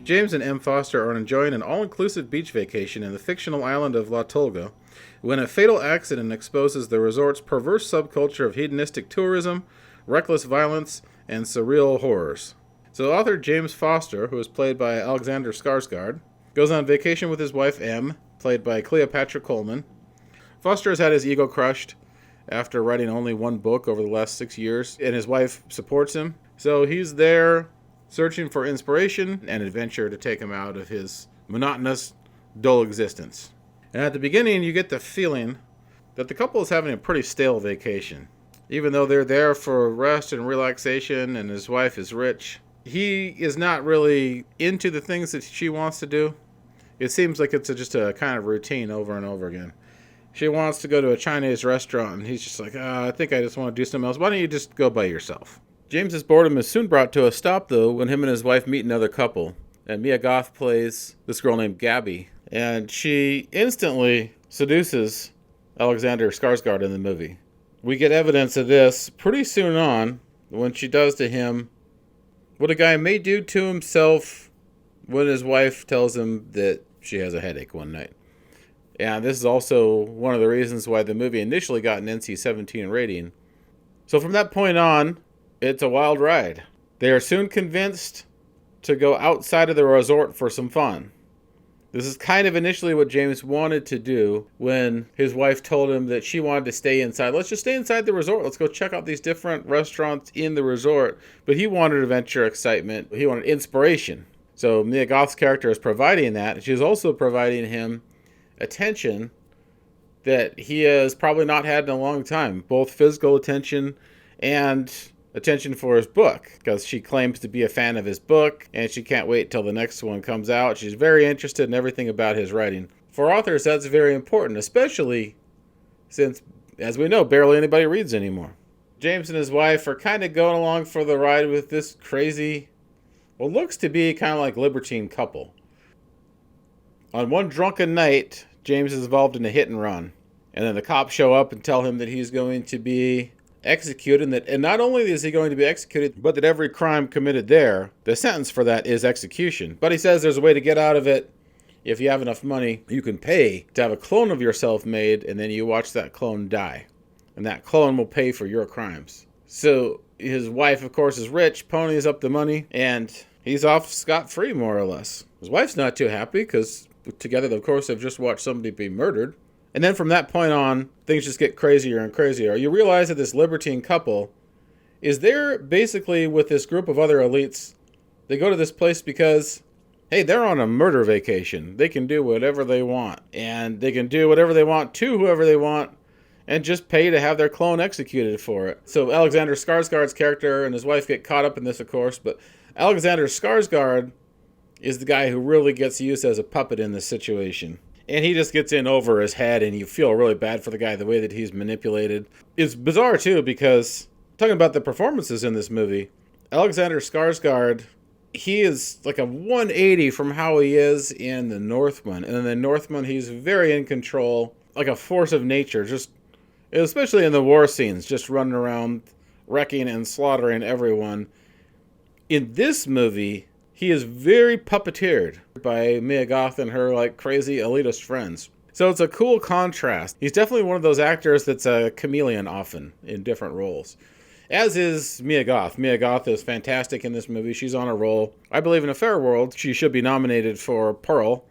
James and M. Foster are enjoying an all-inclusive beach vacation in the fictional island of La Tolga when a fatal accident exposes the resort's perverse subculture of hedonistic tourism, reckless violence, and surreal horrors. So author James Foster, who is played by Alexander Skarsgård, goes on vacation with his wife M, played by Cleopatra Coleman. Foster has had his ego crushed after writing only one book over the last 6 years, and his wife supports him. So he's there searching for inspiration and adventure to take him out of his monotonous, dull existence. And at the beginning, you get the feeling that the couple is having a pretty stale vacation. Even though they're there for rest and relaxation and his wife is rich, he is not really into the things that she wants to do. It seems like it's just a kind of routine over and over again. She wants to go to a Chinese restaurant, and he's just like, I think I just want to do something else. Why don't you just go by yourself? James's boredom is soon brought to a stop, though, when him and his wife meet another couple. And Mia Goth plays this girl named Gabby. And she instantly seduces Alexander Skarsgård in the movie. We get evidence of this pretty soon on when she does to him what a guy may do to himself when his wife tells him that she has a headache one night. And this is also one of the reasons why the movie initially got an NC-17 rating. So from that point on, it's a wild ride. They are soon convinced to go outside of the resort for some fun. This is kind of initially what James wanted to do when his wife told him that she wanted to stay inside. Let's just stay inside the resort. Let's go check out these different restaurants in the resort. But he wanted adventure, excitement. He wanted inspiration. So Mia Goth's character is providing that. She's also providing him attention that he has probably not had in a long time. Both physical attention and attention for his book, because she claims to be a fan of his book and she can't wait till the next one comes out. She's very interested in everything about his writing. For authors, that's very important, especially since, as we know, barely anybody reads anymore. James and his wife are kind of going along for the ride with this crazy, what looks to be kind of like libertine couple. On one drunken night, James is involved in a hit and run, and then the cops show up and tell him that he's going to be executed, and not only is he going to be executed, but that every crime committed there, the sentence for that is execution. But he says there's a way to get out of it. If you have enough money, you can pay to have a clone of yourself made, and then you watch that clone die. And that clone will pay for your crimes. So his wife, of course, is rich, ponies up the money, and he's off scot-free, more or less. His wife's not too happy, because together, of course, they've just watched somebody be murdered. And then from that point on, things just get crazier and crazier. You realize that this libertine couple is there basically with this group of other elites. They go to this place because, hey, they're on a murder vacation. They can do whatever they want. And they can do whatever they want to whoever they want and just pay to have their clone executed for it. So Alexander Skarsgård's character and his wife get caught up in this, of course. But Alexander Skarsgård is the guy who really gets used as a puppet in this situation. And he just gets in over his head, and you feel really bad for the guy, the way that he's manipulated. It's bizarre, too, because talking about the performances in this movie, Alexander Skarsgård, he is like a 180 from how he is in The Northman. And in The Northman, he's very in control, like a force of nature, just especially in the war scenes, just running around wrecking and slaughtering everyone. In this movie, he is very puppeteered by Mia Goth and her like crazy elitist friends. So it's a cool contrast. He's definitely one of those actors that's a chameleon often in different roles. As is Mia Goth. Mia Goth is fantastic in this movie. She's on a roll. I believe in a fair world, she should be nominated for Pearl.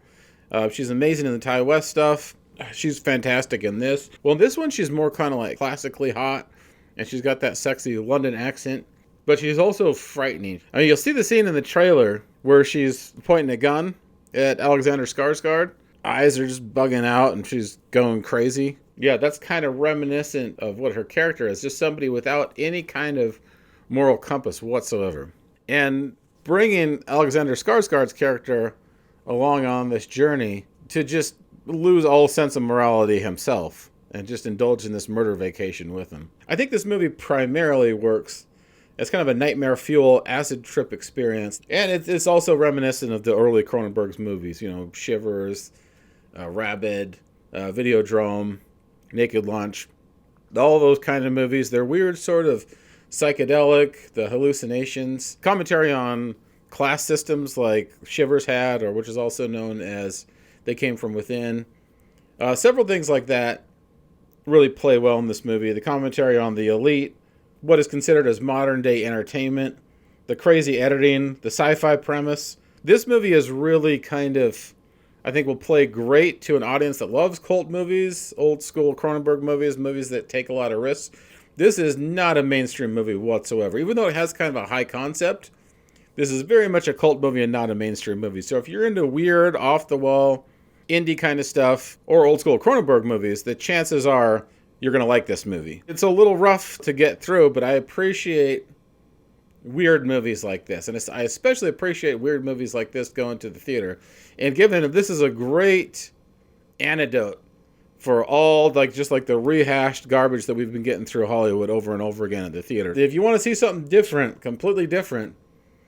She's amazing in the Ty West stuff. She's fantastic in this. Well, in this one, she's more kind of like classically hot, and she's got that sexy London accent. But she's also frightening. I mean, you'll see the scene in the trailer where she's pointing a gun at Alexander Skarsgård. Eyes are just bugging out and she's going crazy. Yeah, that's kind of reminiscent of what her character is. Just somebody without any kind of moral compass whatsoever. And bringing Alexander Skarsgård's character along on this journey to just lose all sense of morality himself and just indulge in this murder vacation with him. I think this movie primarily works as kind of a nightmare fuel acid trip experience. And it's also reminiscent of the early Cronenberg's movies, you know, Shivers, Rabid, Videodrome, Naked Lunch, all those kind of movies. They're weird sort of psychedelic, the hallucinations, commentary on class systems like Shivers had, or which is also known as They Came From Within. Several things like that really play well in this movie. The commentary on the elite, what is considered as modern day entertainment, the crazy editing, the sci-fi premise. This movie is really kind of, I think, will play great to an audience that loves cult movies, old school Cronenberg movies, movies that take a lot of risks. This is not a mainstream movie whatsoever. Even though it has kind of a high concept, this is very much a cult movie and not a mainstream movie. So if you're into weird, off-the-wall, indie kind of stuff, or old school Cronenberg movies, the chances are you're going to like this movie. It's a little rough to get through, but I appreciate weird movies like this. And I especially appreciate weird movies like this going to the theater. And given that this is a great antidote for all just the rehashed garbage that we've been getting through Hollywood over and over again at the theater. If you want to see something different, completely different,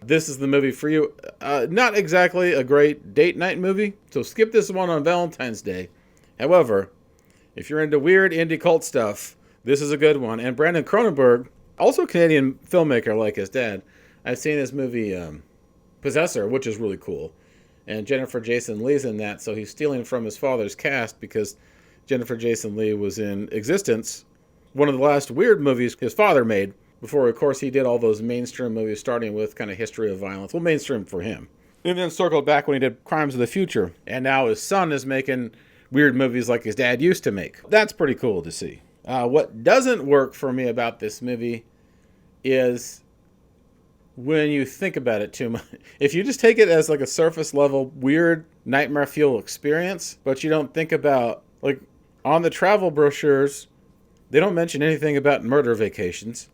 this is the movie for you. Not exactly a great date night movie, so skip this one on Valentine's Day. However, if you're into weird indie cult stuff, this is a good one. And Brandon Cronenberg, also a Canadian filmmaker like his dad, I've seen his movie Possessor, which is really cool. And Jennifer Jason Leigh's in that, so he's stealing from his father's cast because Jennifer Jason Leigh was in existence. One of the last weird movies his father made before, of course, he did all those mainstream movies, starting with kind of History of Violence. Well, mainstream for him. And then circled back when he did Crimes of the Future. And now his son is making weird movies like his dad used to make. That's pretty cool to see. What doesn't work for me about this movie is when you think about it too much. If you just take it as a surface level, weird nightmare fuel experience, but you don't think about, on the travel brochures, they don't mention anything about murder vacations.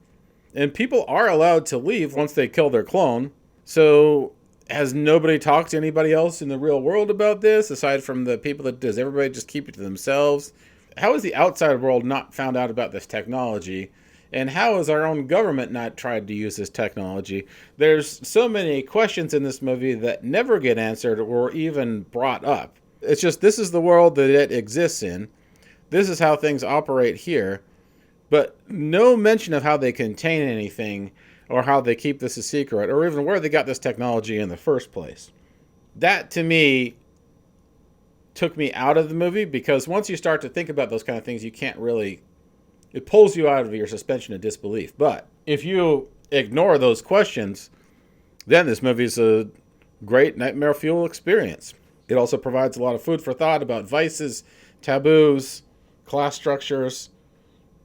And people are allowed to leave once they kill their clone. So has nobody talked to anybody else in the real world about this, aside from the people that does everybody just keep it to themselves? How has the outside world not found out about this technology? And how has our own government not tried to use this technology? There's so many questions in this movie that never get answered or even brought up. It's just, this is the world that it exists in. This is how things operate here. But no mention of how they contain anything or how they keep this a secret or even where they got this technology in the first place. That, to me, took me out of the movie, because once you start to think about those kind of things, you can't really... It pulls you out of your suspension of disbelief. But if you ignore those questions, then this movie's a great nightmare fuel experience. It also provides a lot of food for thought about vices, taboos, class structures,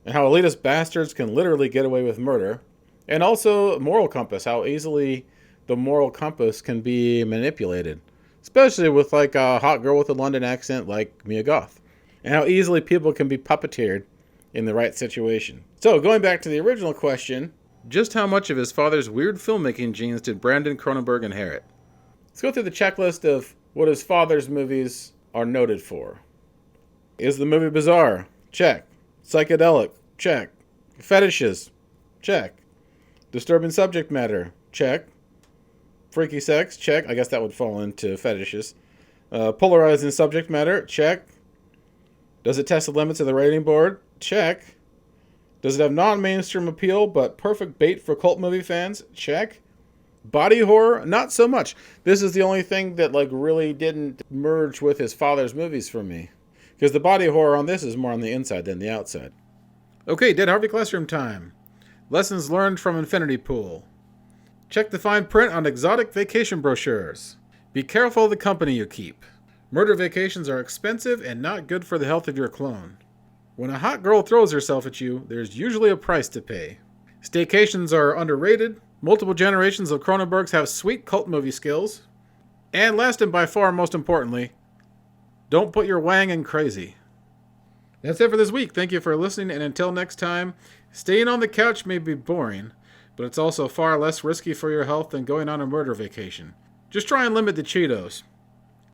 and how elitist bastards can literally get away with murder. And also moral compass, how easily the moral compass can be manipulated. Especially with a hot girl with a London accent like Mia Goth. And how easily people can be puppeteered in the right situation. So going back to the original question, just how much of his father's weird filmmaking genes did Brandon Cronenberg inherit? Let's go through the checklist of what his father's movies are noted for. Is the movie bizarre? Check. Psychedelic? Check. Fetishes? Check. Disturbing subject matter? Check. Freaky sex? Check. I guess that would fall into fetishes. Polarizing subject matter? Check. Does it test the limits of the rating board? Check. Does it have non-mainstream appeal but perfect bait for cult movie fans? Check. Body horror? Not so much. This is the only thing that really didn't merge with his father's movies for me. Because the body horror on this is more on the inside than the outside. Okay, Dead Harvey Classroom time. Lessons learned from Infinity Pool. Check the fine print on exotic vacation brochures. Be careful of the company you keep. Murder vacations are expensive and not good for the health of your clone. When a hot girl throws herself at you, there's usually a price to pay. Staycations are underrated. Multiple generations of Cronenbergs have sweet cult movie skills. And last and by far most importantly, don't put your wang in crazy. That's it for this week. Thank you for listening, and until next time, staying on the couch may be boring, but it's also far less risky for your health than going on a murder vacation. Just try and limit the Cheetos.